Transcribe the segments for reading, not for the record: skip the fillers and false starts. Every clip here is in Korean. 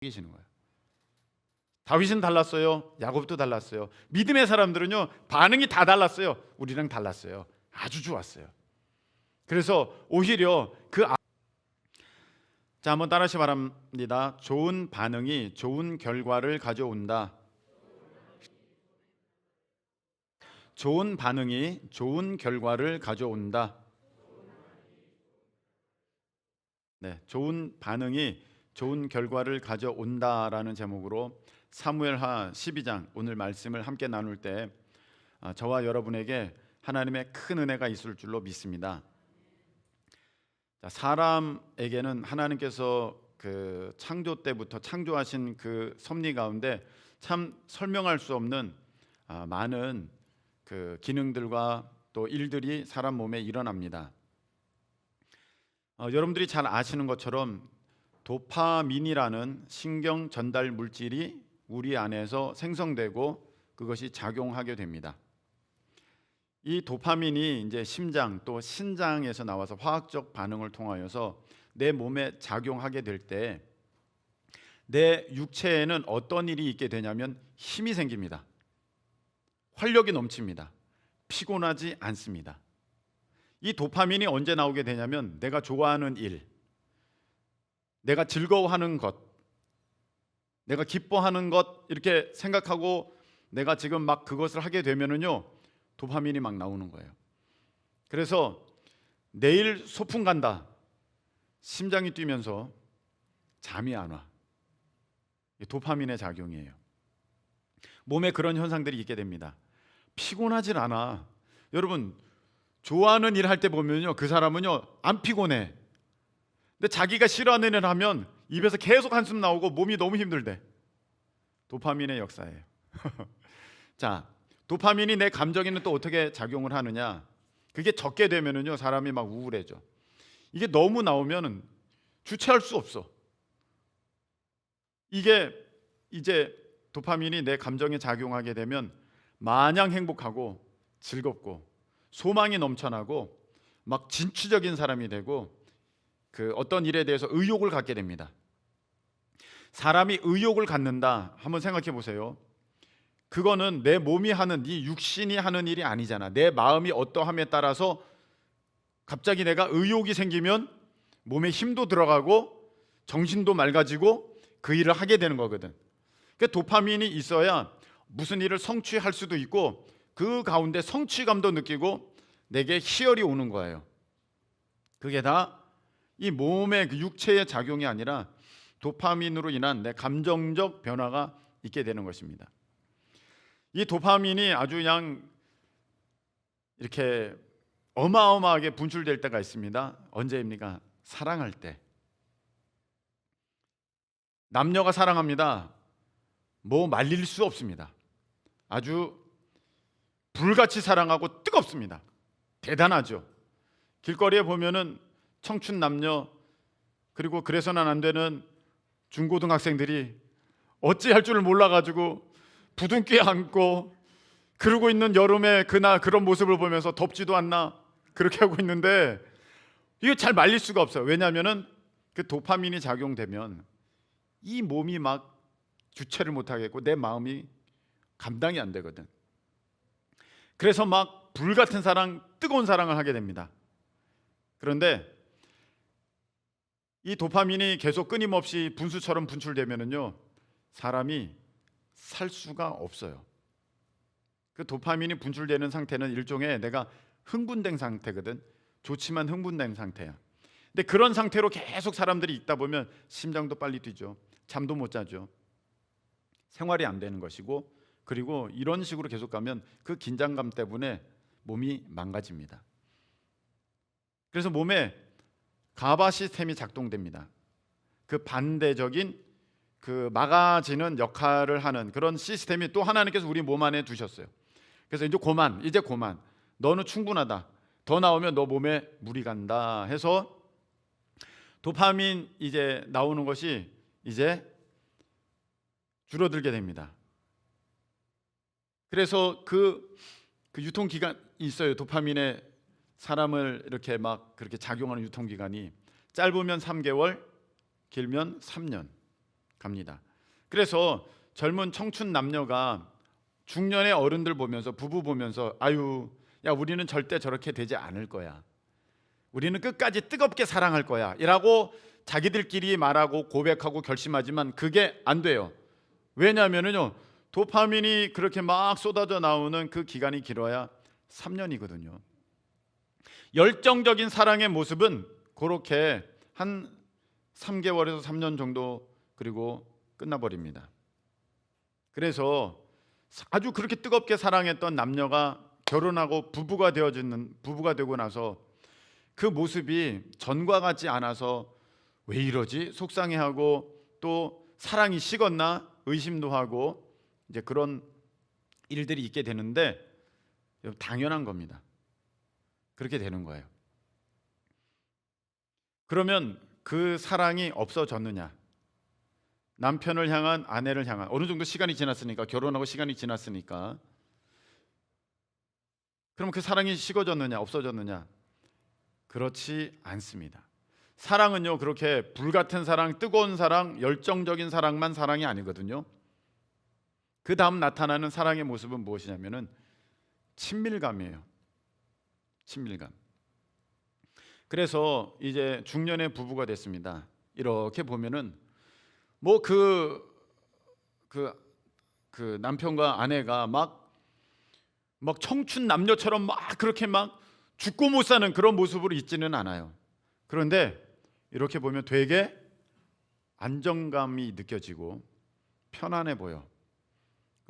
이기시는 거예요. 다윗은 달랐어요. 야곱도 달랐어요. 믿음의 사람들은요 반응이 다 달랐어요. 우리랑 달랐어요. 아주 좋았어요. 그래서 오히려 자, 한번 따라하시 바랍니다. 좋은 반응이 좋은 결과를 가져온다. 좋은 반응이 좋은 결과를 가져온다. 네, 좋은 반응이 좋은 결과를 가져온다라는 제목으로 사무엘하 12장 오늘 말씀을 함께 나눌 때 저와 여러분에게 하나님의 큰 은혜가 있을 줄로 믿습니다. 사람에게는 하나님께서 그 창조 때부터 창조하신 그 섭리 가운데 참 설명할 수 없는 많은 그 기능들과 또 일들이 사람 몸에 일어납니다. 여러분들이 잘 아시는 것처럼 도파민이라는 신경 전달 물질이 우리 안에서 생성되고 그것이 작용하게 됩니다. 이 도파민이 이제 심장 또 신장에서 나와서 화학적 반응을 통하여서 내 몸에 작용하게 될 때 내 육체에는 어떤 일이 있게 되냐면 힘이 생깁니다. 활력이 넘칩니다. 피곤하지 않습니다. 이 도파민이 언제 나오게 되냐면 내가 좋아하는 일, 내가 즐거워하는 것, 내가 기뻐하는 것 이렇게 생각하고 내가 지금 막 그것을 하게 되면은요 도파민이 막 나오는 거예요. 그래서 내일 소풍 간다. 심장이 뛰면서 잠이 안 와. 도파민의 작용이에요. 몸에 그런 현상들이 있게 됩니다. 피곤하질 않아. 여러분 좋아하는 일 할 때 보면요 그 사람은요 안 피곤해. 근데 자기가 싫어하는 일을 하면 입에서 계속 한숨 나오고 몸이 너무 힘들대. 도파민의 역사예요. 자, 도파민이 내 감정에는 또 어떻게 작용을 하느냐? 그게 적게 되면은요 사람이 막 우울해져. 이게 너무 나오면은 주체할 수 없어. 이게 이제 도파민이 내 감정에 작용하게 되면 마냥 행복하고 즐겁고 소망이 넘쳐나고 막 진취적인 사람이 되고 그 어떤 일에 대해서 의욕을 갖게 됩니다. 사람이 의욕을 갖는다 한번 생각해 보세요. 그거는 내 몸이 하는 이 육신이 하는 일이 아니잖아. 내 마음이 어떠함에 따라서 갑자기 내가 의욕이 생기면 몸에 힘도 들어가고 정신도 맑아지고 그 일을 하게 되는 거거든. 그러니까 도파민이 있어야 무슨 일을 성취할 수도 있고 그 가운데 성취감도 느끼고 내게 희열이 오는 거예요. 그게 다 이 몸의 그 육체의 작용이 아니라 도파민으로 인한 내 감정적 변화가 있게 되는 것입니다. 이 도파민이 아주 그냥 이렇게 어마어마하게 분출될 때가 있습니다. 언제입니까? 사랑할 때. 남녀가 사랑합니다. 뭐 말릴 수 없습니다. 아주 불같이 사랑하고 뜨겁습니다. 대단하죠. 길거리에 보면은 청춘 남녀 그리고 그래서는 안 되는 중고등학생들이 어찌할 줄을 몰라가지고 부둥켜 안고 그러고 있는 여름에 그런 모습을 보면서 덥지도 않나 그렇게 하고 있는데 이거 잘 말릴 수가 없어요. 왜냐하면은 그 도파민이 작용되면 이 몸이 막 주체를 못하겠고 내 마음이 감당이 안 되거든. 그래서 막 불같은 사랑, 뜨거운 사랑을 하게 됩니다. 그런데 이 도파민이 계속 끊임없이 분수처럼 분출되면은요 사람이 살 수가 없어요. 그 도파민이 분출되는 상태는 일종의 내가 흥분된 상태거든. 좋지만 흥분된 상태야. 근데 그런 상태로 계속 사람들이 있다 보면 심장도 빨리 뛰죠. 잠도 못 자죠. 생활이 안 되는 것이고 그리고 이런 식으로 계속 가면 그 긴장감 때문에 몸이 망가집니다. 그래서 몸에 가바 시스템이 작동됩니다. 그 반대적인 그 막아지는 역할을 하는 그런 시스템이 또 하나님께서 우리 몸 안에 두셨어요. 그래서 이제 고만 너는 충분하다. 더 나오면 너 몸에 무리 간다 해서 도파민 이제 나오는 것이 이제 줄어들게 됩니다. 그래서 그 유통기간이 있어요. 도파민의 사람을 이렇게 막 그렇게 작용하는 유통기간이 짧으면 3개월, 길면 3년. 갑니다. 그래서 젊은 청춘 남녀가 중년의 어른들 보면서, 부부 보면서, 아유, 야, 우리는 절대 저렇게 되지 않을 거야, 우리는 끝까지 뜨겁게 사랑할 거야 이라고 자기들끼리 말하고 고백하고 결심하지만 그게 안 돼요. 왜냐하면요, 도파민이 그렇게 막 쏟아져 나오는 그 기간이 길어야 3년이거든요. 열정적인 사랑의 모습은 그렇게 한 3개월에서 3년 정도, 그리고 끝나버립니다. 그래서 아주 그렇게 뜨겁게 사랑했던 남녀가 결혼하고 부부가 되고 나서 그 모습이 전과 같지 않아서 왜 이러지? 속상해하고, 또 사랑이 식었나 의심도 하고, 이제 그런 일들이 있게 되는데, 당연한 겁니다. 그렇게 되는 거예요. 그러면 그 사랑이 없어졌느냐? 남편을 향한, 아내를 향한, 어느 정도 시간이 지났으니까, 결혼하고 시간이 지났으니까, 그럼 그 사랑이 식어졌느냐 없어졌느냐? 그렇지 않습니다. 사랑은요, 그렇게 불같은 사랑, 뜨거운 사랑, 열정적인 사랑만 사랑이 아니거든요. 그 다음 나타나는 사랑의 모습은 무엇이냐면은 친밀감이에요. 친밀감. 그래서 이제 중년의 부부가 됐습니다. 이렇게 보면은 뭐 그 남편과 아내가 막 청춘 남녀처럼 막 그렇게 막 죽고 못 사는 그런 모습으로 있지는 않아요. 그런데 이렇게 보면 되게 안정감이 느껴지고 편안해 보여.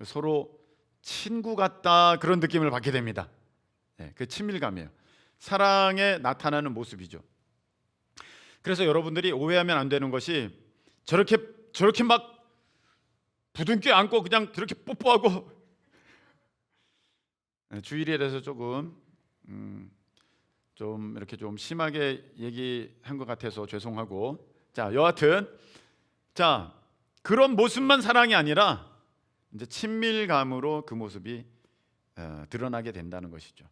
서로 친구 같다, 그런 느낌을 받게 됩니다. 네, 그 친밀감이에요. 사랑에 나타나는 모습이죠. 그래서 여러분들이 오해하면 안 되는 것이, 저렇게 막 부둥켜 안고 그냥 그렇게 뽀뽀하고, 주일에 대해서 좀 이렇게 좀 심하게 얘기한 것 같아서 죄송하고, 자, 여하튼, 자, 그런 모습만 사랑이 아니라 이제 친밀감으로 그 모습이 드러나게 된다는 것이죠.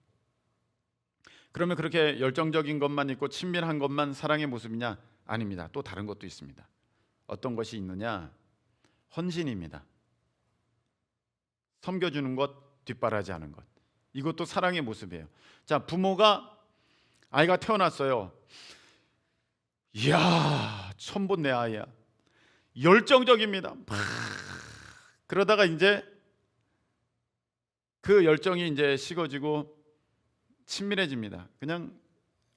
그러면 그렇게 열정적인 것만 있고 친밀한 것만 사랑의 모습이냐? 아닙니다. 또 다른 것도 있습니다. 어떤 것이 있느냐? 헌신입니다. 섬겨주는 것, 뒷바라지하는 것, 이것도 사랑의 모습이에요. 자, 부모가, 아이가 태어났어요. 이야, 처음 본 내 아이야. 열정적입니다. 그러다가 이제 그 열정이 이제 식어지고 친밀해집니다. 그냥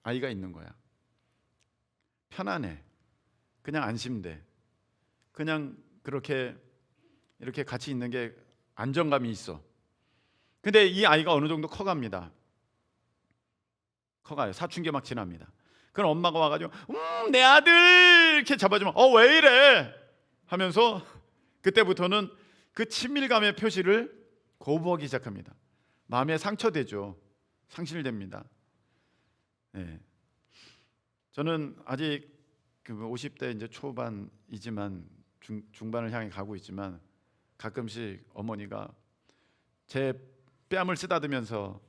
아이가 있는 거야. 편안해. 그냥 안심돼. 그냥 그렇게 이렇게 같이 있는 게 안정감이 있어. 근데 이 아이가 어느 정도 커갑니다. 커가요. 사춘기 막 지납니다. 그럼 엄마가 와가지고 내 아들 이렇게 잡아주면 왜 이래 하면서 그때부터는 그 친밀감의 표시를 거부하기 시작합니다. 마음에 상처되죠. 상실됩니다. 네. 저는 아직 50대 이제 초반이지만 중반을 향해 가고 있지만, 가끔씩 어머니가 제 뺨을 쓰다듬으면서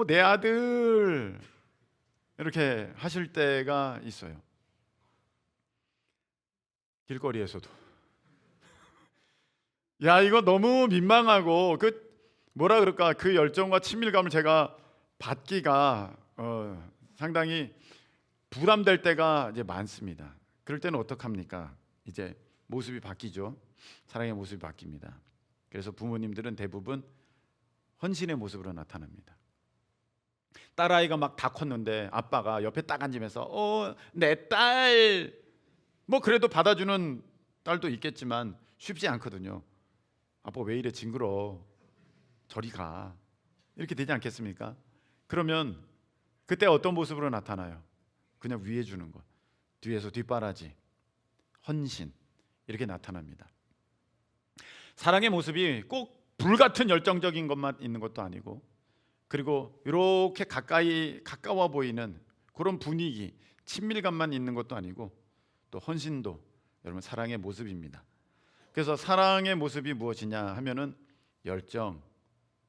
내 아들 이렇게 하실 때가 있어요. 길거리에서도. 야, 이거 너무 민망하고 뭐라 그럴까, 그 열정과 친밀감을 제가 받기가 상당히 부담될 때가 이제 많습니다. 그럴 때는 어떡합니까? 이제 모습이 바뀌죠. 사랑의 모습이 바뀝니다. 그래서 부모님들은 대부분 헌신의 모습으로 나타납니다. 딸아이가 막 다 컸는데 아빠가 옆에 딱 앉으면서 내 딸, 뭐 그래도 받아주는 딸도 있겠지만 쉽지 않거든요. 아빠 왜 이래 징그러, 저리 가, 이렇게 되지 않겠습니까? 그러면 그때 어떤 모습으로 나타나요? 그냥 위해 주는 것, 뒤에서 뒷바라지, 헌신, 이렇게 나타납니다. 사랑의 모습이 꼭 불같은 열정적인 것만 있는 것도 아니고, 그리고 이렇게 가까워 보이는 그런 분위기, 친밀감만 있는 것도 아니고, 또 헌신도 여러분 사랑의 모습입니다. 그래서 사랑의 모습이 무엇이냐 하면은 열정,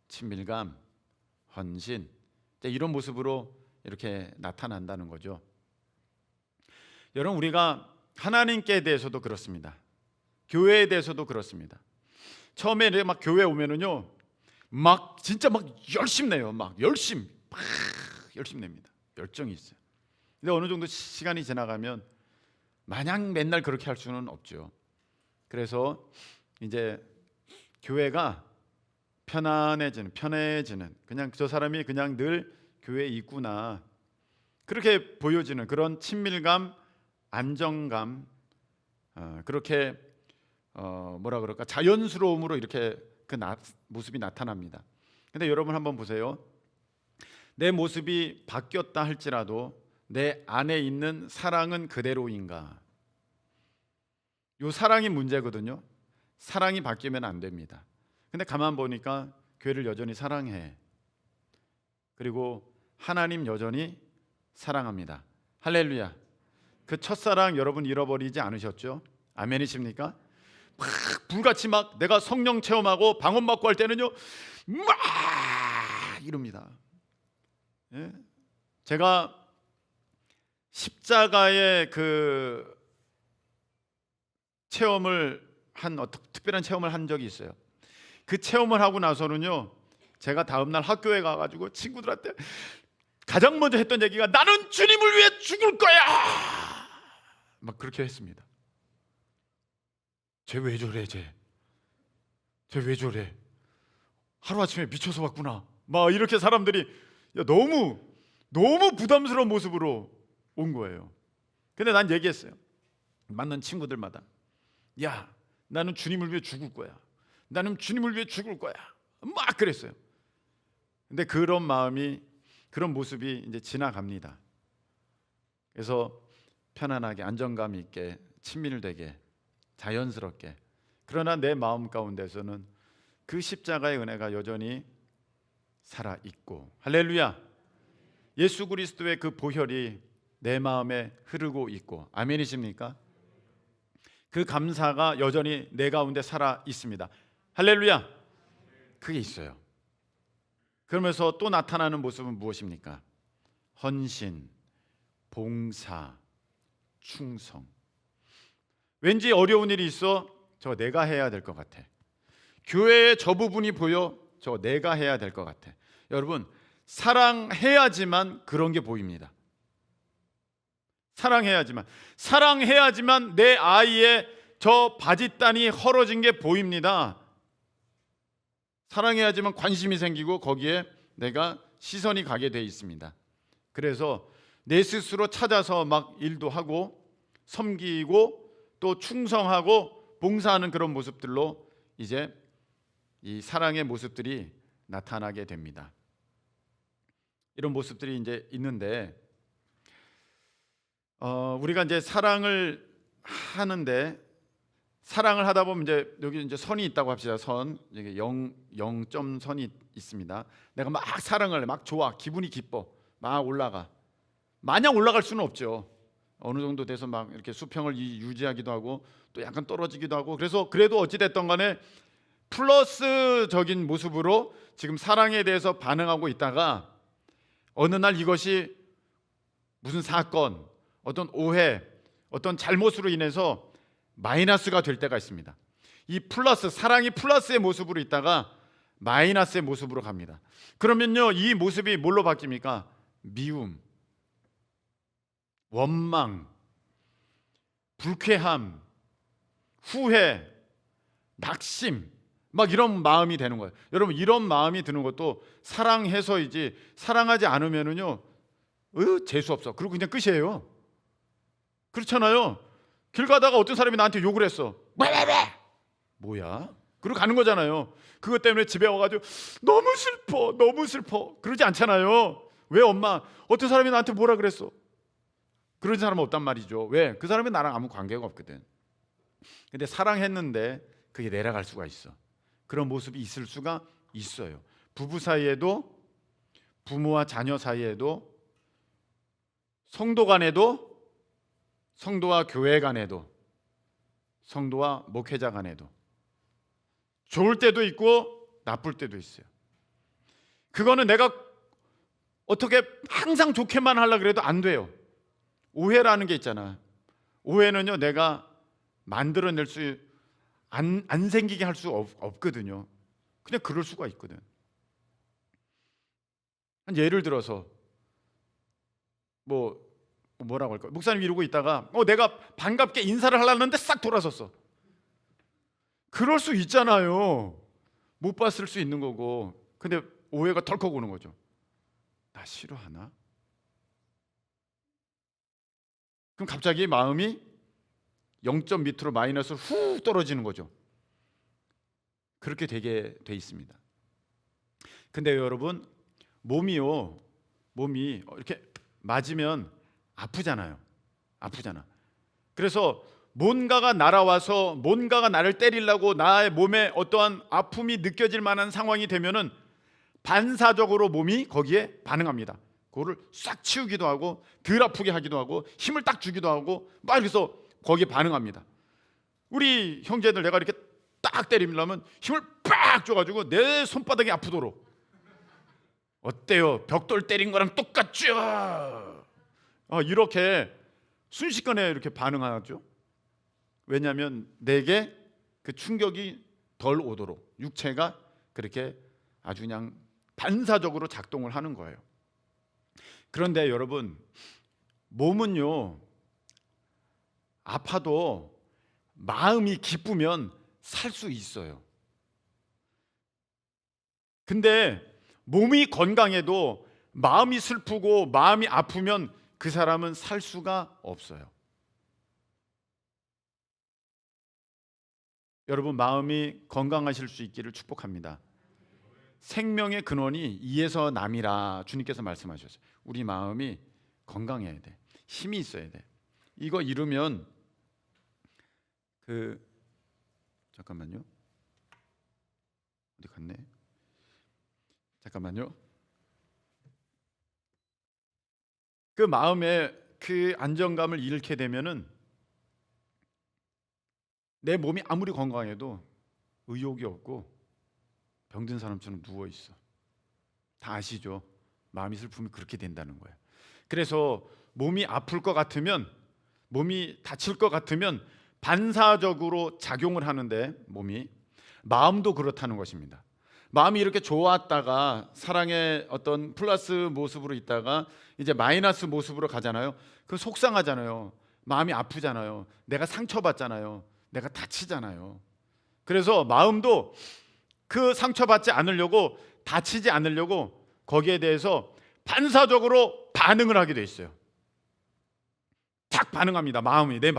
친밀감, 헌신, 이런 모습으로 이렇게 나타난다는 거죠. 여러분, 우리가 하나님께 대해서도 그렇습니다. 교회에 대해서도 그렇습니다. 처음에 막 교회 오면은요, 막 진짜 막 열심 내요. 막 열심 냅니다. 열정이 있어요. 근데 어느 정도 시간이 지나가면 마냥 맨날 그렇게 할 수는 없죠. 그래서 이제 교회가 편해지는 그냥 저 사람이 그냥 늘 교회에 있구나, 그렇게 보여지는 그런 친밀감, 안정감, 그렇게 뭐라 그럴까, 자연스러움으로 이렇게 모습이 나타납니다. 근데 여러분 한번 보세요. 내 모습이 바뀌었다 할지라도 내 안에 있는 사랑은 그대로인가? 요 사랑이 문제거든요. 사랑이 바뀌면 안 됩니다. 근데 가만 보니까 교회를 여전히 사랑해. 그리고 하나님 여전히 사랑합니다. 할렐루야. 그 첫사랑 여러분 잃어버리지 않으셨죠? 아멘이십니까? 막 불같이 막 내가 성령 체험하고 방언 받고 할 때는요, 막 이럽니다. 예? 제가 십자가의 그 체험을 특별한 체험을 한 적이 있어요. 그 체험을 하고 나서는요, 제가 다음날 학교에 가가지고 친구들한테 가장 먼저 했던 얘기가 나는 주님을 위해 죽을 거야, 막 그렇게 했습니다. 쟤 왜 저래, 쟤 왜 저래, 하루아침에 미쳐서 왔구나, 막 이렇게 사람들이 너무 부담스러운 모습으로 온 거예요. 근데 난 얘기했어요. 만난 친구들마다, 야, 나는 주님을 위해 죽을 거야, 나는 주님을 위해 죽을 거야, 막 그랬어요. 근데 그런 마음이, 그런 모습이 이제 지나갑니다. 그래서 편안하게, 안정감 있게, 친밀되게, 자연스럽게, 그러나 내 마음 가운데서는 그 십자가의 은혜가 여전히 살아 있고, 할렐루야, 예수 그리스도의 그 보혈이 내 마음에 흐르고 있고, 아멘이십니까? 그 감사가 여전히 내 가운데 살아 있습니다. 할렐루야. 그게 있어요. 그러면서 또 나타나는 모습은 무엇입니까? 헌신, 봉사, 충성. 왠지 어려운 일이 있어, 저 내가 해야 될 것 같아. 교회의 저 부분이 보여, 저 내가 해야 될 것 같아. 여러분, 사랑해야지만 그런 게 보입니다. 사랑해야지만 내 아이의 저 바짓단이 헐어진 게 보입니다. 사랑해야지만 관심이 생기고 거기에 내가 시선이 가게 돼 있습니다. 그래서 내 스스로 찾아서 막 일도 하고 섬기고 또 충성하고 봉사하는 그런 모습들로 이제 이 사랑의 모습들이 나타나게 됩니다. 이런 모습들이 이제 있는데, 우리가 이제 사랑을 하는데, 사랑을 하다 보면 이제 여기 이제 선이 있다고 합시다. 선, 이게 0점 선이 있습니다. 내가 막 사랑을 막 좋아, 기분이 기뻐, 막 올라가. 마냥 올라갈 수는 없죠. 어느 정도 돼서 막 이렇게 수평을 유지하기도 하고 또 약간 떨어지기도 하고, 그래서 그래도 어찌 됐던 간에 플러스적인 모습으로 지금 사랑에 대해서 반응하고 있다가 어느 날 이것이 무슨 사건, 어떤 오해, 어떤 잘못으로 인해서 마이너스가 될 때가 있습니다. 이 플러스, 사랑이 플러스의 모습으로 있다가 마이너스의 모습으로 갑니다. 그러면요, 이 모습이 뭘로 바뀝니까? 미움, 원망, 불쾌함, 후회, 낙심, 막 이런 마음이 되는 거예요. 여러분, 이런 마음이 드는 것도 사랑해서이지, 사랑하지 않으면은요, 재수 없어, 그리고 그냥 끝이에요. 그렇잖아요. 길 가다가 어떤 사람이 나한테 욕을 했어. 왜? 뭐야? 그리고 가는 거잖아요. 그것 때문에 집에 와가지고 너무 슬퍼 그러지 않잖아요. 왜? 엄마, 어떤 사람이 나한테 뭐라 그랬어. 그런 사람은 없단 말이죠. 왜? 그 사람이 나랑 아무 관계가 없거든. 근데 사랑했는데 그게 내려갈 수가 있어. 그런 모습이 있을 수가 있어요. 부부 사이에도, 부모와 자녀 사이에도, 성도 간에도, 성도와 교회 간에도, 성도와 목회자 간에도 좋을 때도 있고 나쁠 때도 있어요. 그거는 내가 어떻게 항상 좋게만 하려고 해도 안 돼요. 오해라는 게 있잖아. 오해는요, 내가 만들어낼 수 안 생기게 할 수 없거든요. 그냥 그럴 수가 있거든. 예를 들어서 뭐라고 할까? 목사님 이러고 있다가 내가 반갑게 인사를 하려는데 싹 돌아섰어. 그럴 수 있잖아요. 못 봤을 수 있는 거고. 근데 오해가 덜컥 오는 거죠. 나 싫어하나? 그럼 갑자기 마음이 0점 밑으로 마이너스 후 떨어지는 거죠. 그렇게 되게 돼 있습니다. 근데 여러분, 몸이 이렇게 맞으면 아프잖아요. 아프잖아. 그래서 뭔가가 날아와서 뭔가가 나를 때리려고 나의 몸에 어떠한 아픔이 느껴질 만한 상황이 되면은 반사적으로 몸이 거기에 반응합니다. 그거를 싹 치우기도 하고 덜 아프게 하기도 하고 힘을 딱 주기도 하고 막 이래서 거기에 반응합니다. 우리 형제들 내가 이렇게 딱 때리려면 힘을 빡 줘가지고 내 손바닥이 아프도록. 어때요? 벽돌 때린 거랑 똑같죠? 이렇게 순식간에 이렇게 반응하죠. 왜냐하면 내게 그 충격이 덜 오도록 육체가 그렇게 아주 그냥 반사적으로 작동을 하는 거예요. 그런데 여러분, 몸은요, 아파도 마음이 기쁘면 살 수 있어요. 근데 몸이 건강해도 마음이 슬프고 마음이 아프면 그 사람은 살 수가 없어요. 여러분, 마음이 건강하실 수 있기를 축복합니다. 생명의 근원이 이에서 남이라 주님께서 말씀하셨어요. 우리 마음이 건강해야 돼. 힘이 있어야 돼. 이거 잃으면 잠깐만요. 어디 갔네? 잠깐만요. 그 마음에 그 안정감을 잃게 되면은 내 몸이 아무리 건강해도 의욕이 없고 병든 사람처럼 누워 있어. 다 아시죠? 마음이 슬프면 그렇게 된다는 거예요. 그래서 몸이 아플 것 같으면, 몸이 다칠 것 같으면 반사적으로 작용을 하는데 몸이, 마음도 그렇다는 것입니다. 마음이 이렇게 좋았다가 사랑의 어떤 플러스 모습으로 있다가 이제 마이너스 모습으로 가잖아요. 그 속상하잖아요. 마음이 아프잖아요. 내가 상처받잖아요. 내가 다치잖아요. 그래서 마음도 그 상처받지 않으려고, 다치지 않으려고 거기에 대해서 반사적으로 반응을 하게 돼 있어요. 탁 반응합니다. 마음이, 내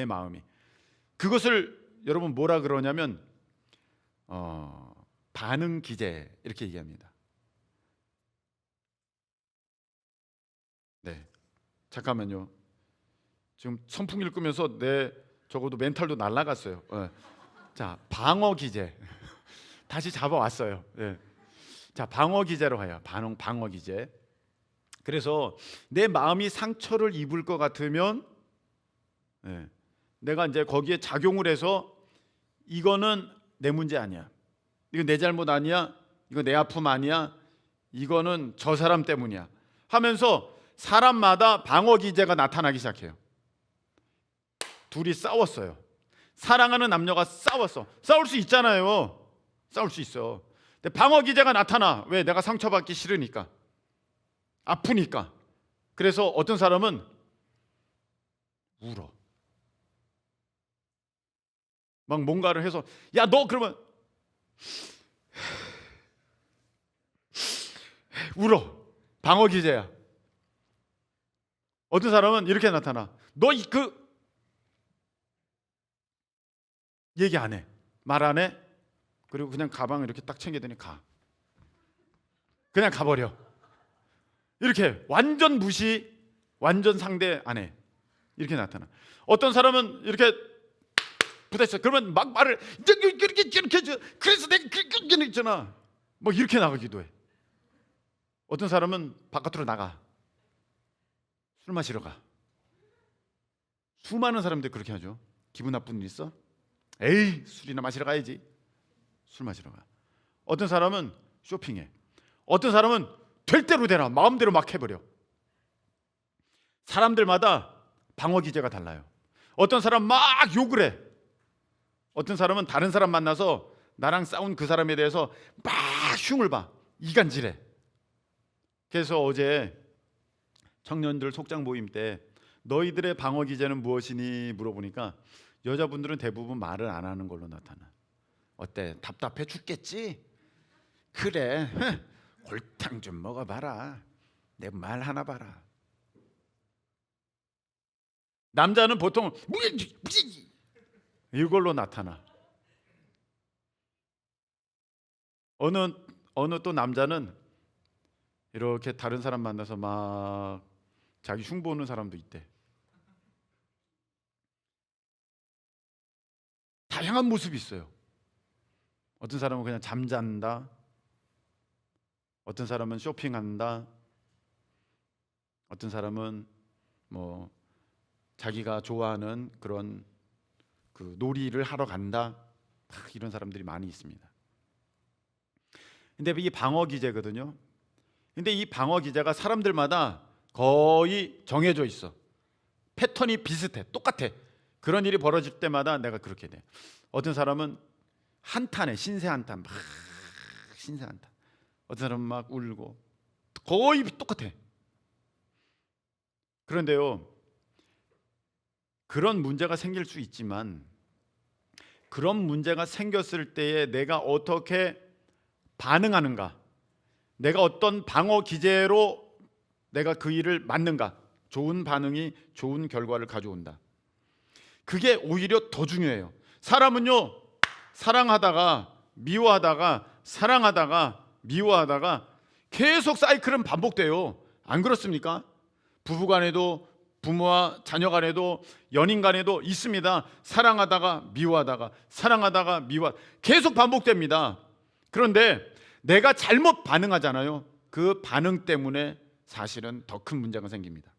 마음이. 그것을 여러분 뭐라 그러냐면 반응 기제 이렇게 얘기합니다. 네, 잠깐만요. 지금 선풍기를 끄면서 내 적어도 멘탈도 날아갔어요. 자, 방어 기제 다시 잡아왔어요. 네. 자, 방어 기제로 가요. 방어 기제. 그래서 내 마음이 상처를 입을 것 같으면 내가 이제 거기에 작용을 해서 이거는 내 문제 아니야, 이거 내 잘못 아니야, 이거 내 아픔 아니야, 이거는 저 사람 때문이야 하면서 사람마다 방어 기제가 나타나기 시작해요. 둘이 싸웠어요. 사랑하는 남녀가 싸웠어. 싸울 수 있잖아요. 싸울 수 있어. 근데 방어 기제가 나타나. 왜? 내가 상처받기 싫으니까, 아프니까. 그래서 어떤 사람은 울어. 막 뭔가를 해서, 야, 너 그러면 울어. 방어 기제야. 어떤 사람은 이렇게 나타나. 너 얘기 안 해. 말 안 해. 그리고 그냥 가방을 이렇게 딱 챙기더니 가. 그냥 가버려. 이렇게 완전 무시, 완전 상대 안 해. 이렇게 나타나. 어떤 사람은 이렇게 부딪혀. 그러면 막 말을 이렇게 그래서 내가 그렇게 있잖아. 뭐 이렇게 나가기도 해. 어떤 사람은 바깥으로 나가. 술 마시러 가. 수많은 사람들이 그렇게 하죠. 기분 나쁜 일 있어? 에이, 술이나 마시러 가야지. 술 마시러 가. 어떤 사람은 쇼핑해. 어떤 사람은 될 대로 되라 마음대로 막 해버려. 사람들마다 방어 기제가 달라요. 어떤 사람 막 욕을 해. 어떤 사람은 다른 사람 만나서 나랑 싸운 그 사람에 대해서 막 흉을 봐. 이간질해. 그래서 어제 청년들 속장 모임 때 너희들의 방어 기제는 무엇이니 물어보니까 여자분들은 대부분 말을 안 하는 걸로 나타나. 어때? 답답해 죽겠지? 그래. 골탕 좀 먹어봐라. 내 말 하나 봐라. 남자는 보통 이걸로 나타나. 어느 또 남자는 이렇게 다른 사람 만나서 막 자기 흉보는 사람도 있대. 다양한 모습이 있어요. 어떤 사람은 그냥 잠잔다. 어떤 사람은 쇼핑한다. 어떤 사람은 뭐 자기가 좋아하는 그런 그 놀이를 하러 간다. 이런 사람들이 많이 있습니다. 근데 이게 방어 기제거든요. 근데 이 방어 기제가 사람들마다 거의 정해져 있어. 패턴이 비슷해. 똑같아. 그런 일이 벌어질 때마다 내가 그렇게 돼. 어떤 사람은 한탄해. 신세 한탄. 막 신세 한탄. 어떤 사람은 막 울고. 거의 똑같아. 그런데요, 그런 문제가 생길 수 있지만 그런 문제가 생겼을 때에 내가 어떻게 반응하는가, 내가 어떤 방어 기제로 내가 그 일을 맞는가, 좋은 반응이 좋은 결과를 가져온다. 그게 오히려 더 중요해요. 사람은요, 사랑하다가 미워하다가 사랑하다가 미워하다가 계속 사이클은 반복돼요. 안 그렇습니까? 부부간에도 부모와 자녀 간에도 연인 간에도 있습니다. 사랑하다가 미워하다가 사랑하다가 미워, 계속 반복됩니다. 그런데 내가 잘못 반응하잖아요. 그 반응 때문에 사실은 더 큰 문제가 생깁니다.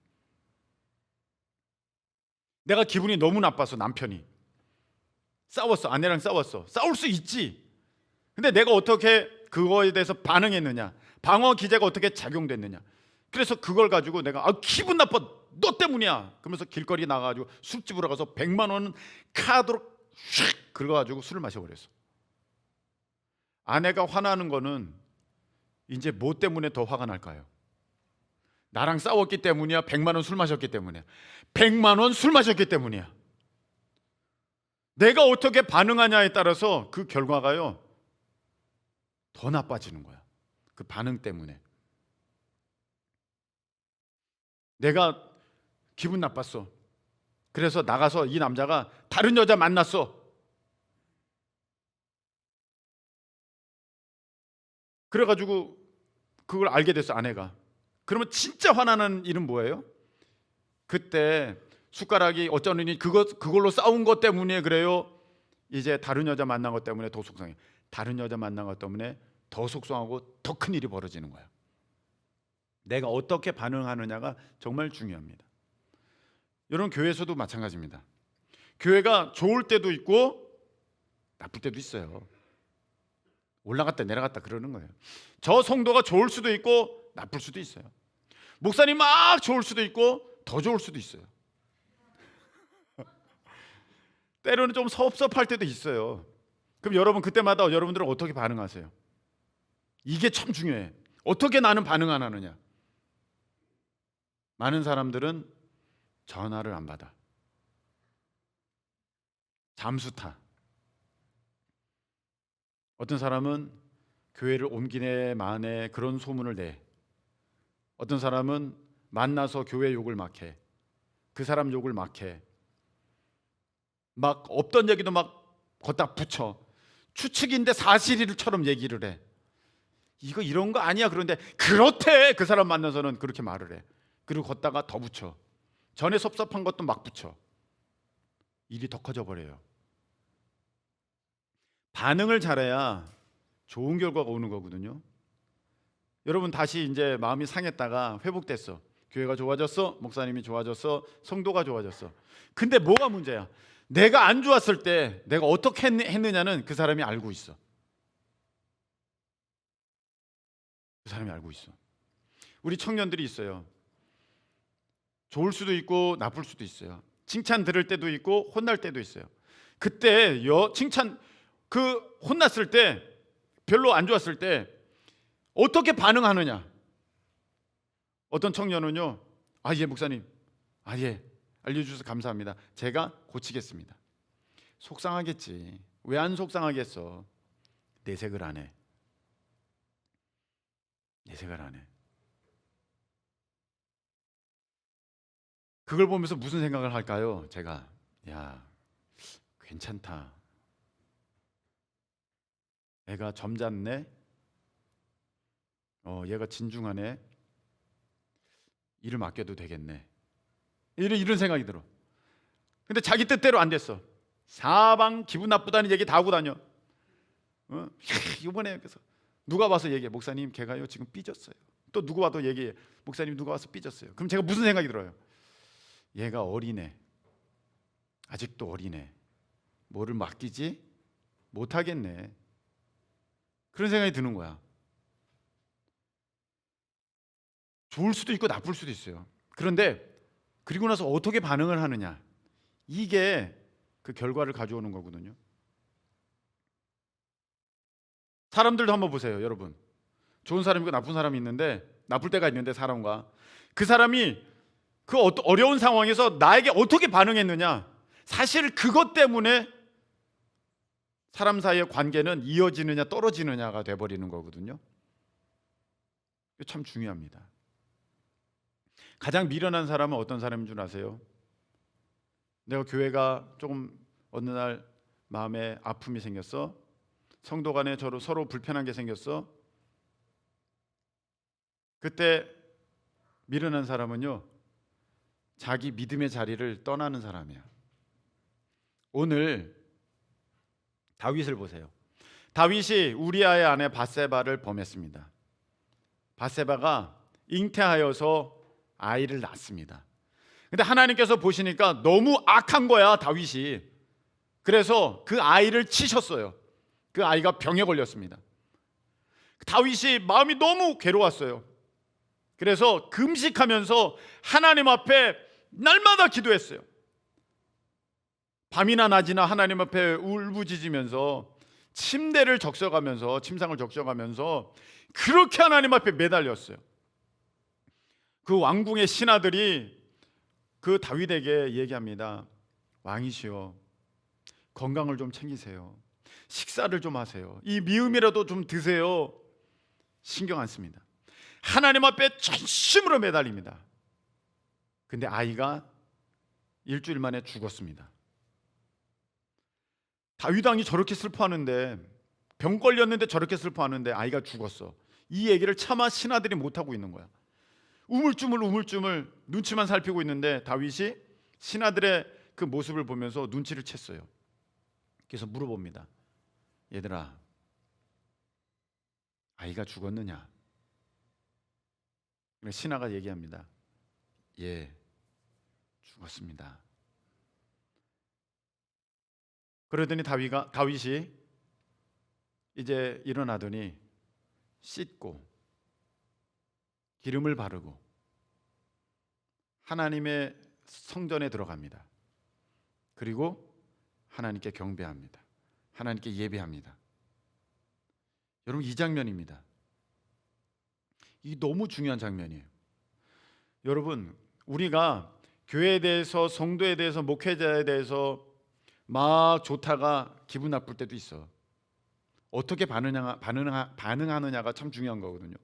내가 기분이 너무 나빠서 남편이 싸웠어. 아내랑 싸웠어. 싸울 수 있지. 근데 내가 어떻게 그거에 대해서 반응했느냐, 방어 기제가 어떻게 작용됐느냐. 그래서 그걸 가지고 내가 기분 나빠, 너 때문이야 그러면서 길거리 나가가지고 술집으로 가서 100만 원 카드로 휙 긁어가지고 술을 마셔버렸어. 아내가 화나는 거는 이제 뭐 때문에 더 화가 날까요? 나랑 싸웠기 때문이야? 100만 원 술 마셨기 때문이야? 100만 원 술 마셨기 때문이야. 내가 어떻게 반응하냐에 따라서 그 결과가요 더 나빠지는 거야. 그 반응 때문에. 내가 기분 나빴어. 그래서 나가서 이 남자가 다른 여자 만났어. 그래가지고 그걸 알게 됐어, 아내가. 그러면 진짜 화나는 일은 뭐예요? 그때 숟가락이 어쩌느니 그걸로 싸운 것 때문에 그래요. 이제 다른 여자 만난 것 때문에 더 속상해. 다른 여자 만난 것 때문에 더 속상하고 더 큰 일이 벌어지는 거야. 내가 어떻게 반응하느냐가 정말 중요합니다. 여러분, 교회에서도 마찬가지입니다. 교회가 좋을 때도 있고 나쁠 때도 있어요. 올라갔다 내려갔다 그러는 거예요. 저 성도가 좋을 수도 있고 나쁠 수도 있어요. 목사님 막 좋을 수도 있고 더 좋을 수도 있어요. 때로는 좀 섭섭할 때도 있어요. 그럼 여러분, 그때마다 여러분들은 어떻게 반응하세요? 이게 참 중요해. 어떻게 나는 반응 안 하느냐. 많은 사람들은 전화를 안 받아. 잠수 타. 어떤 사람은 교회를 옮기네 마네 그런 소문을 내. 어떤 사람은 만나서 교회 욕을 막 해. 그 사람 욕을 막 해. 막 없던 얘기도 막 걷다 붙여. 추측인데 사실일처럼 얘기를 해. 이거 이런 거 아니야. 그런데 그렇대. 그 사람 만나서는 그렇게 말을 해. 그리고 걷다가 더 붙여. 전에 섭섭한 것도 막 붙여. 일이 더 커져 버려요. 반응을 잘해야 좋은 결과가 오는 거거든요. 여러분, 다시 이제 마음이 상했다가 회복됐어. 교회가 좋아졌어. 목사님이 좋아졌어. 성도가 좋아졌어. 근데 뭐가 문제야? 내가 안 좋았을 때 내가 어떻게 했느냐는 그 사람이 알고 있어. 그 사람이 알고 있어. 우리 청년들이 있어요. 좋을 수도 있고 나쁠 수도 있어요. 칭찬 들을 때도 있고 혼날 때도 있어요. 그때 칭찬 혼났을 때, 별로 안 좋았을 때 어떻게 반응하느냐. 어떤 청년은요, 예 목사님, 예 알려주셔서 감사합니다. 제가 고치겠습니다. 속상하겠지. 왜 안 속상하겠어? 내색을 안 해. 내색을 안 해. 그걸 보면서 무슨 생각을 할까요? 제가 괜찮다. 애가 점잖네. 얘가 진중하네. 일을 맡겨도 되겠네. 이런 생각이 들어. 근데 자기 뜻대로 안 됐어. 사방 기분 나쁘다는 얘기 다 하고 다녀. 이번에 그래서 누가 와서 얘기해. 목사님, 걔가요 지금 삐졌어요. 또 누구 와도 얘기해. 목사님, 누가 와서 삐졌어요. 그럼 제가 무슨 생각이 들어요? 얘가 어리네. 아직도 어리네. 뭐를 맡기지? 못하겠네. 그런 생각이 드는 거야. 좋을 수도 있고 나쁠 수도 있어요. 그런데 그리고 나서 어떻게 반응을 하느냐, 이게 그 결과를 가져오는 거거든요. 사람들도 한번 보세요, 여러분. 좋은 사람이고 나쁜 사람이 있는데, 나쁠 때가 있는데, 사람과 그 사람이 그 어려운 상황에서 나에게 어떻게 반응했느냐, 사실 그것 때문에 사람 사이의 관계는 이어지느냐 떨어지느냐가 돼버리는 거거든요. 참 중요합니다. 가장 미련한 사람은 어떤 사람인 줄 아세요? 내가 교회가 조금 어느 날 마음에 아픔이 생겼어. 성도 간에 서로 불편한 게 생겼어. 그때 미련한 사람은요, 자기 믿음의 자리를 떠나는 사람이야. 오늘 다윗을 보세요. 다윗이 우리아의 아내 밧세바를 범했습니다. 밧세바가 잉태하여서 아이를 낳습니다. 근데 하나님께서 보시니까 너무 악한 거야, 다윗이. 그래서 그 아이를 치셨어요. 그 아이가 병에 걸렸습니다. 다윗이 마음이 너무 괴로웠어요. 그래서 금식하면서 하나님 앞에 날마다 기도했어요. 밤이나 낮이나 하나님 앞에 울부짖으면서 침상을 적셔가면서 그렇게 하나님 앞에 매달렸어요. 그 왕궁의 신하들이 그 다윗에게 얘기합니다. 왕이시여, 건강을 좀 챙기세요. 식사를 좀 하세요. 이 미음이라도 좀 드세요. 신경 안 씁니다. 하나님 앞에 전심으로 매달립니다. 근데 아이가 일주일 만에 죽었습니다. 다윗 왕이 저렇게 슬퍼하는데, 병 걸렸는데 저렇게 슬퍼하는데 아이가 죽었어. 이 얘기를 차마 신하들이 못하고 있는 거야. 우물쭈물 눈치만 살피고 있는데 다윗이 신하들의 그 모습을 보면서 눈치를 챘어요. 그래서 물어봅니다. 얘들아, 아이가 죽었느냐? 신하가 얘기합니다. 예, 죽었습니다. 그러더니 다윗이 이제 일어나더니 씻고 기름을 바르고 하나님의 성전에 들어갑니다. 그리고 하나님께 경배합니다. 하나님께 예배합니다. 여러분, 이 장면입니다. 이 너무 중요한 장면이에요. 여러분, 우리가 교회에 대해서, 성도에 대해서, 목회자에 대해서 막 좋다가 기분 나쁠 때도 있어. 어떻게 반응하느냐가 참 중요한 거거든요.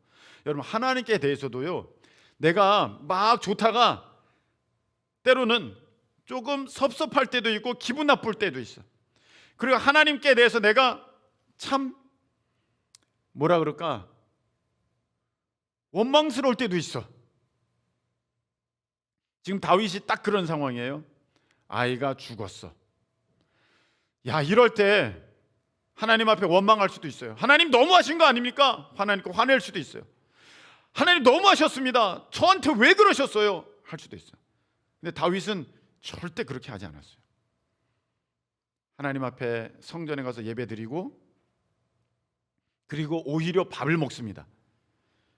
여러분, 하나님께 대해서도요, 내가 막 좋다가 때로는 조금 섭섭할 때도 있고 기분 나쁠 때도 있어. 그리고 하나님께 대해서 내가 참 원망스러울 때도 있어. 지금 다윗이 딱 그런 상황이에요. 아이가 죽었어. 이럴 때 하나님 앞에 원망할 수도 있어요. 하나님 너무하신 거 아닙니까? 하나님께 화낼 수도 있어요. 하나님 너무하셨습니다. 저한테 왜 그러셨어요? 할 수도 있어요. 근데 다윗은 절대 그렇게 하지 않았어요. 하나님 앞에 성전에 가서 예배드리고, 그리고 오히려 밥을 먹습니다.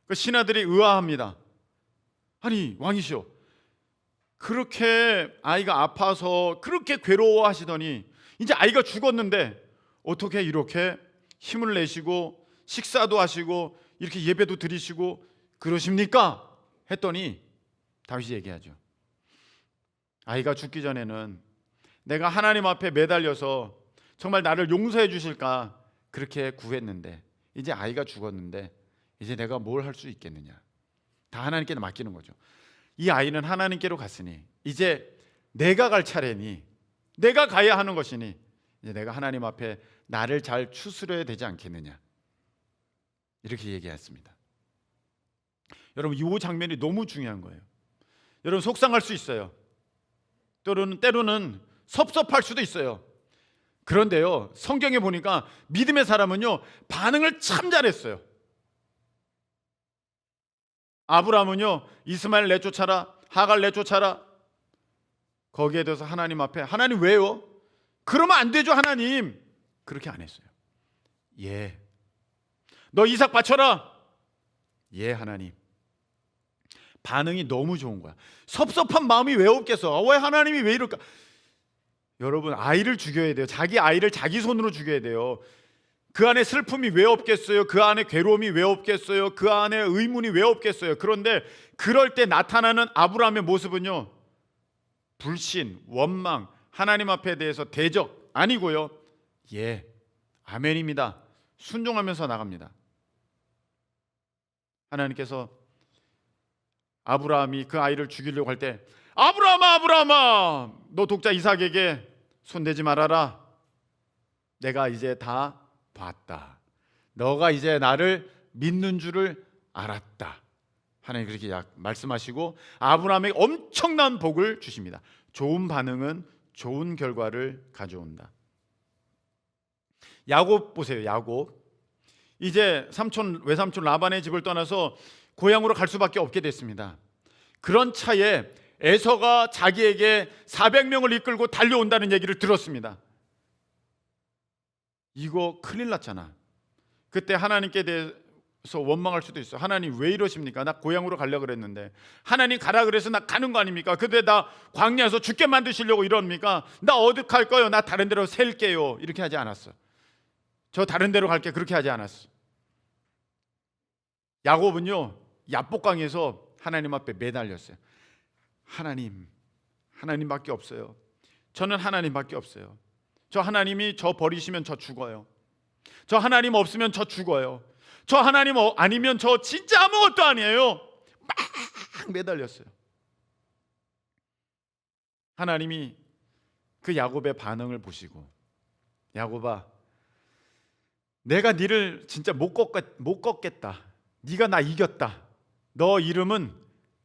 그 신하들이 의아합니다. 아니, 왕이시여, 그렇게 아이가 아파서 그렇게 괴로워하시더니 이제 아이가 죽었는데 어떻게 이렇게 힘을 내시고 식사도 하시고 이렇게 예배도 드리시고 그러십니까? 했더니 다윗이 얘기하죠. 아이가 죽기 전에는 내가 하나님 앞에 매달려서 정말 나를 용서해 주실까 그렇게 구했는데 이제 아이가 죽었는데 이제 내가 뭘 할 수 있겠느냐. 다 하나님께 맡기는 거죠. 이 아이는 하나님께로 갔으니 이제 내가 갈 차례니, 내가 가야 하는 것이니 이제 내가 하나님 앞에 나를 잘 추스려야 되지 않겠느냐, 이렇게 얘기했습니다. 여러분, 이 장면이 너무 중요한 거예요. 여러분, 속상할 수 있어요. 때로는 섭섭할 수도 있어요. 그런데요, 성경에 보니까 믿음의 사람은요 반응을 참 잘했어요. 아브라함은요 이스마엘 내쫓아라, 하갈 내쫓아라. 거기에 대해서 하나님 앞에, 하나님 왜요? 그러면 안 되죠 하나님. 그렇게 안 했어요. 예. 너 이삭 바쳐라. 예 하나님. 반응이 너무 좋은 거야. 섭섭한 마음이 왜 없겠어? 왜 하나님이 왜 이럴까? 여러분, 아이를 죽여야 돼요. 자기 아이를 자기 손으로 죽여야 돼요. 그 안에 슬픔이 왜 없겠어요? 그 안에 괴로움이 왜 없겠어요? 그 안에 의문이 왜 없겠어요? 그런데 그럴 때 나타나는 아브라함의 모습은요, 불신, 원망, 하나님 앞에 대해서 대적 아니고요, 예, 아멘입니다. 순종하면서 나갑니다. 하나님께서 아브라함이 그 아이를 죽이려고 할 때, 아브라함아, 너 독자 이삭에게 손대지 말아라. 내가 이제 다 봤다. 너가 이제 나를 믿는 줄을 알았다. 하나님 그렇게 말씀하시고 아브라함에게 엄청난 복을 주십니다. 좋은 반응은 좋은 결과를 가져온다. 야곱 보세요. 야곱 이제 외삼촌 라반의 집을 떠나서 고향으로 갈 수밖에 없게 됐습니다. 그런 차에 에서가 자기에게 400명을 이끌고 달려온다는 얘기를 들었습니다. 이거 큰일 났잖아. 그때 하나님께 대해서 원망할 수도 있어. 하나님 왜 이러십니까? 나 고향으로 가려고 그랬는데. 하나님 가라 그래서 나 가는 거 아닙니까? 근데 나 광야에서 죽게 만드시려고 이럽니까? 나 어디 갈 거요? 나 다른 데로 셀게요. 이렇게 하지 않았어. 저 다른 데로 갈게. 그렇게 하지 않았어. 야곱은요 야복강에서 하나님 앞에 매달렸어요. 하나님밖에 없어요. 저는 하나님밖에 없어요. 저 하나님이 저 버리시면 저 죽어요. 저 하나님 없으면 저 죽어요. 저 하나님 아니면 저 진짜 아무것도 아니에요. 막 매달렸어요. 하나님이 그 야곱의 반응을 보시고, 야곱아, 내가 네를 진짜 못 꺾겠다. 네가 나 이겼다. 너 이름은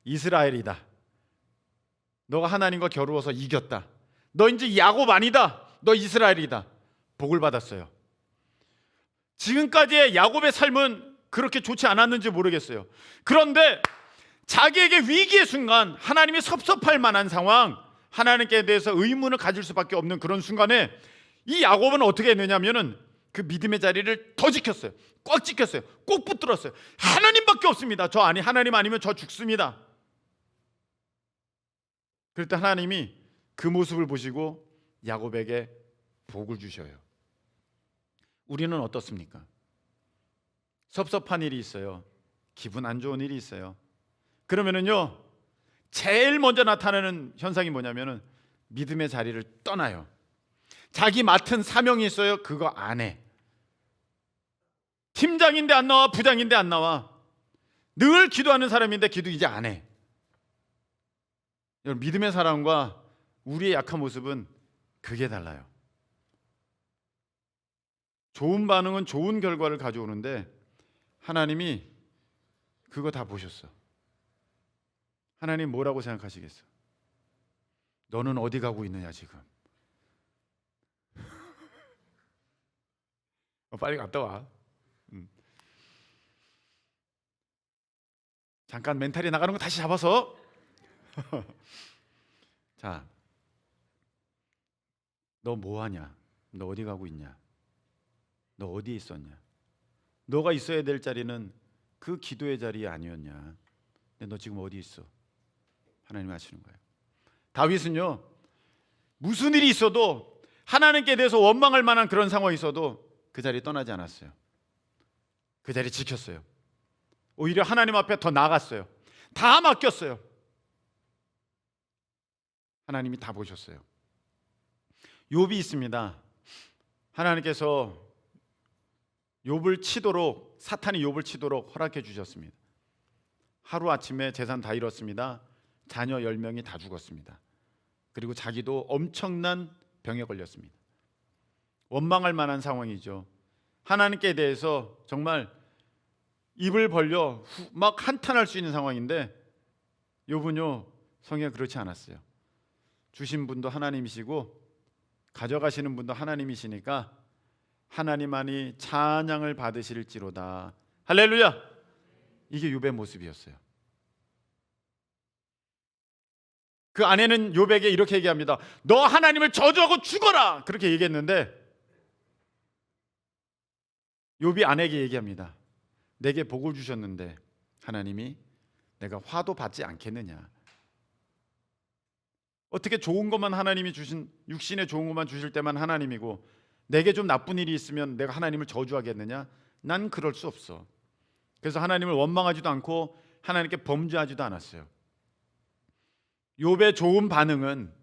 이스라엘이다. 너가 하나님과 겨루어서 이겼다. 너 이제 야곱 아니다. 너 이스라엘이다. 복을 받았어요. 지금까지의 야곱의 삶은 그렇게 좋지 않았는지 모르겠어요. 그런데 자기에게 위기의 순간, 하나님이 섭섭할 만한 상황, 하나님께 대해서 의문을 가질 수밖에 없는 그런 순간에 이 야곱은 어떻게 했느냐면은 그 믿음의 자리를 더 지켰어요. 꽉 지켰어요. 꼭 붙들었어요. 하나님밖에 없습니다. 하나님 아니면 저 죽습니다. 그럴 때 하나님이 그 모습을 보시고 야곱에게 복을 주셔요. 우리는 어떻습니까? 섭섭한 일이 있어요. 기분 안 좋은 일이 있어요. 그러면은요 제일 먼저 나타나는 현상이 뭐냐면은 믿음의 자리를 떠나요. 자기 맡은 사명이 있어요. 그거 안 해. 팀장인데 안 나와, 부장인데 안 나와. 늘 기도하는 사람인데 기도 이제 안 해. 여러분, 믿음의 사람과 우리의 약한 모습은 그게 달라요. 좋은 반응은 좋은 결과를 가져오는데 하나님이 그거 다 보셨어. 하나님 뭐라고 생각하시겠어? 너는 어디 가고 있느냐 지금? 빨리 갔다 와. 잠깐 멘탈이 나가는 거 다시 잡아서. 자, 너 뭐하냐? 너 어디 가고 있냐? 너 어디에 있었냐? 너가 있어야 될 자리는 그 기도의 자리에 아니었냐? 근데 너 지금 어디 있어? 하나님이 아시는 거예요. 다윗은요, 무슨 일이 있어도 하나님께 대해서 원망할 만한 그런 상황이 있어도 그 자리 떠나지 않았어요. 그 자리 지켰어요. 오히려 하나님 앞에 더 나아갔어요. 다 맡겼어요. 하나님이 다 보셨어요. 욥이 있습니다. 하나님께서 욥을 치도록, 사탄이 욥을 치도록 허락해 주셨습니다. 하루아침에 재산 다 잃었습니다. 자녀 10명이 다 죽었습니다. 그리고 자기도 엄청난 병에 걸렸습니다. 원망할 만한 상황이죠. 하나님께 대해서 정말 입을 벌려 막 한탄할 수 있는 상황인데, 욥은요, 성경에 그렇지 않았어요. 주신 분도 하나님이시고 가져가시는 분도 하나님이시니까 하나님만이 찬양을 받으실지로다. 할렐루야. 이게 욥의 모습이었어요. 그 아내는 욥에게 이렇게 얘기합니다. 너 하나님을 저주하고 죽어라. 그렇게 얘기했는데 욥이 아내에게 얘기합니다. 내게 복을 주셨는데 하나님이 내가 화도 받지 않겠느냐. 어떻게 좋은 것만 하나님이 주신, 육신에 좋은 것만 주실 때만 하나님이고 내게 좀 나쁜 일이 있으면 내가 하나님을 저주하겠느냐? 난 그럴 수 없어. 그래서 하나님을 원망하지도 않고 하나님께 범죄하지도 않았어요. 욥의 좋은 반응은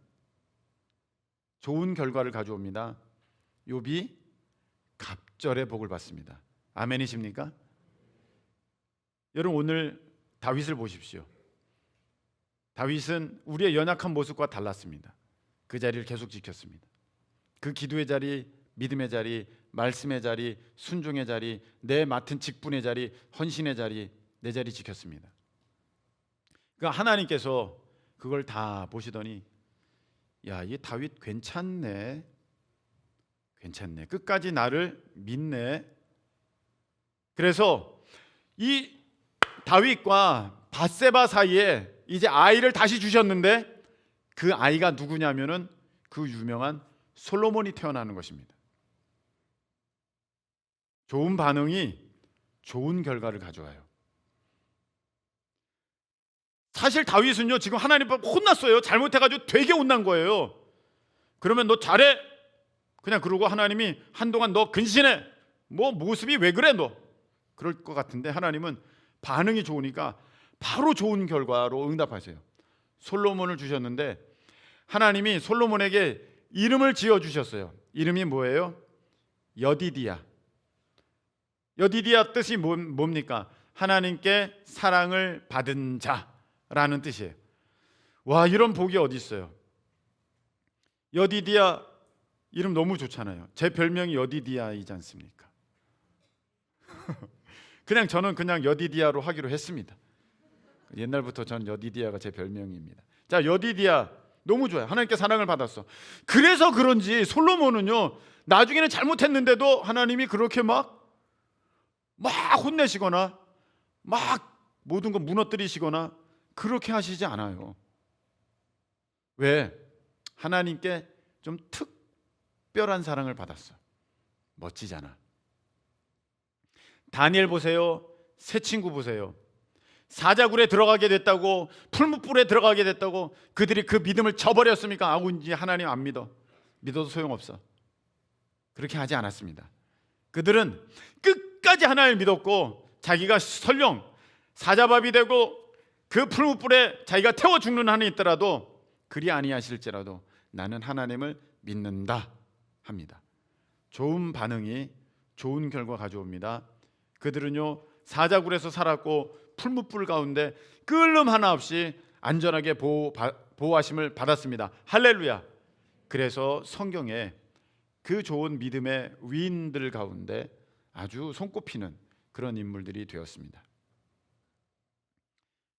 좋은 결과를 가져옵니다. 욥이 갑절의 복을 받습니다. 아멘이십니까? 여러분, 오늘 다윗을 보십시오. 다윗은 우리의 연약한 모습과 달랐습니다. 그 자리를 계속 지켰습니다. 그 기도의 자리, 믿음의 자리, 말씀의 자리, 순종의 자리, 내 맡은 직분의 자리, 헌신의 자리, 내 자리 지켰습니다. 그러니까 하나님께서 그걸 다 보시더니 야, 이 다윗 괜찮네. 끝까지 나를 믿네. 그래서 이 다윗과 밧세바 사이에 이제 아이를 다시 주셨는데 그 아이가 누구냐면은 그 유명한 솔로몬이 태어나는 것입니다. 좋은 반응이 좋은 결과를 가져와요. 사실 다윗은요, 지금 하나님 앞에 혼났어요. 잘못해가지고 되게 혼난 거예요. 그러면 너 잘해? 그냥 그러고 하나님이 한동안 너 근신해. 뭐 모습이 왜 그래 너? 그럴 것 같은데 하나님은 반응이 좋으니까 바로 좋은 결과로 응답하세요. 솔로몬을 주셨는데 하나님이 솔로몬에게 이름을 지어 주셨어요. 이름이 뭐예요? 여디디야. 여디디야 뜻이 뭡니까? 하나님께 사랑을 받은 자라는 뜻이에요. 와, 이런 복이 어디 있어요? 여디디야 이름 너무 좋잖아요. 제 별명이 여디디야이지 않습니까? 저는 그냥 여디디야로 하기로 했습니다. 옛날부터 전 여디디야가 제 별명입니다. 자, 여디디야 너무 좋아요. 하나님께 사랑을 받았어. 그래서 그런지 솔로몬은요, 나중에는 잘못했는데도 하나님이 그렇게 막 혼내시거나 막 모든 거 무너뜨리시거나 그렇게 하시지 않아요. 왜? 하나님께 좀 특별한 사랑을 받았어. 멋지잖아. 다니엘 보세요. 새 친구 보세요. 사자굴에 들어가게 됐다고, 풀무불에 들어가게 됐다고 그들이 그 믿음을 저버렸습니까? 이제 하나님 안 믿어. 믿어도 소용없어. 그렇게 하지 않았습니다. 그들은 끝까지 하나님을 믿었고 자기가 설령 사자밥이 되고 그 풀무불에 자기가 태워 죽는 한이 있더라도 그리 아니하실지라도 나는 하나님을 믿는다 합니다. 좋은 반응이 좋은 결과 가져옵니다. 그들은요, 사자굴에서 살았고 풀무불 가운데 끓음 하나 없이 안전하게 보호하심을 받았습니다. 할렐루야. 그래서 성경에 그 좋은 믿음의 위인들 가운데 아주 손꼽히는 그런 인물들이 되었습니다.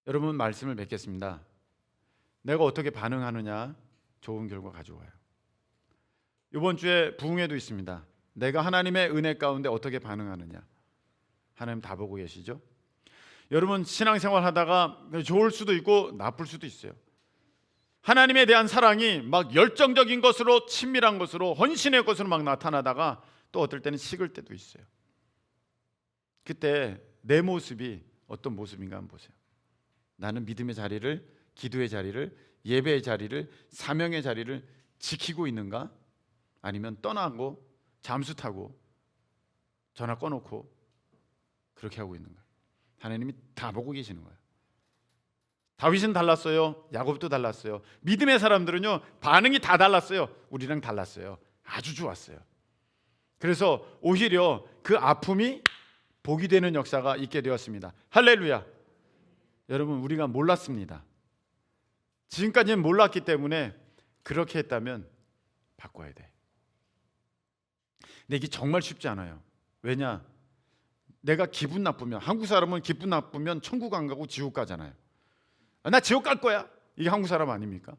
여러분, 말씀을 맺겠습니다. 내가 어떻게 반응하느냐 좋은 결과 가져와요. 이번 주에 부흥회도 있습니다. 내가 하나님의 은혜 가운데 어떻게 반응하느냐, 하나님 다 보고 계시죠? 여러분, 신앙생활 하다가 좋을 수도 있고 나쁠 수도 있어요. 하나님에 대한 사랑이 막 열정적인 것으로, 친밀한 것으로, 헌신의 것으로 막 나타나다가 또 어떨 때는 식을 때도 있어요. 그때 내 모습이 어떤 모습인가 한번 보세요. 나는 믿음의 자리를, 기도의 자리를 예배의 자리를, 사명의 자리를 지키고 있는가? 아니면 떠나고 잠수 타고 전화 꺼놓고 그렇게 하고 있는가? 하나님이 다 보고 계시는 거예요. 다윗은 달랐어요. 야곱도 달랐어요. 믿음의 사람들은요, 반응이 다 달랐어요. 우리랑 달랐어요. 아주 좋았어요. 그래서 오히려 그 아픔이 복이 되는 역사가 있게 되었습니다. 할렐루야. 여러분, 우리가 몰랐습니다. 지금까지는 몰랐기 때문에 그렇게 했다면 바꿔야 돼. 근데 이게 정말 쉽지 않아요. 왜냐? 내가 기분 나쁘면, 한국 사람은 기분 나쁘면 천국 안 가고 지옥 가잖아요. 나 지옥 갈 거야. 이게 한국 사람 아닙니까?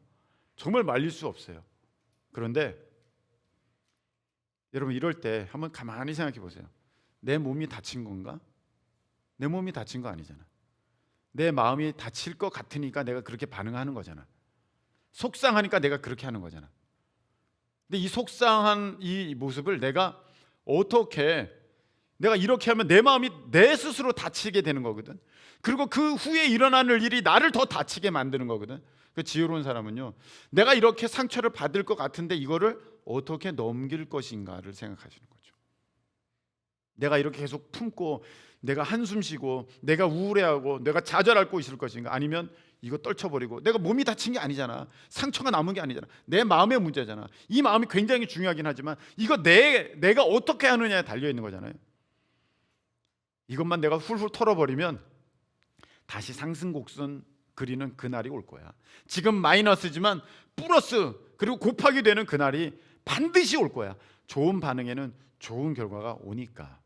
정말 말릴 수 없어요. 그런데 여러분, 이럴 때 한번 가만히 생각해 보세요. 내 몸이 다친 건가? 내 몸이 다친 거 아니잖아. 내 마음이 다칠 것 같으니까 내가 그렇게 반응하는 거잖아. 속상하니까 내가 그렇게 하는 거잖아. 근데 이 속상한 이 모습을 내가 어떻게, 내가 이렇게 하면 내 마음이 내 스스로 다치게 되는 거거든. 그리고 그 후에 일어나는 일이 나를 더 다치게 만드는 거거든. 그 지혜로운 사람은요, 내가 이렇게 상처를 받을 것 같은데 이거를 어떻게 넘길 것인가를 생각하시는 거죠. 내가 이렇게 계속 품고 내가 한숨 쉬고 내가 우울해하고 내가 좌절하고 있을 것인가? 아니면 이거 떨쳐버리고, 내가 몸이 다친 게 아니잖아. 상처가 남은 게 아니잖아. 내 마음의 문제잖아. 이 마음이 굉장히 중요하긴 하지만 이거 내가 어떻게 하느냐에 달려 있는 거잖아요. 이것만 내가 훌훌 털어버리면 다시 상승곡선 그리는 그날이 올 거야. 지금 마이너스지만 플러스 그리고 곱하기 되는 그날이 반드시 올 거야. 좋은 반응에는 좋은 결과가 오니까.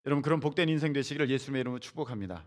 여러분, 그런 복된 인생 되시기를 예수님의 이름으로 축복합니다.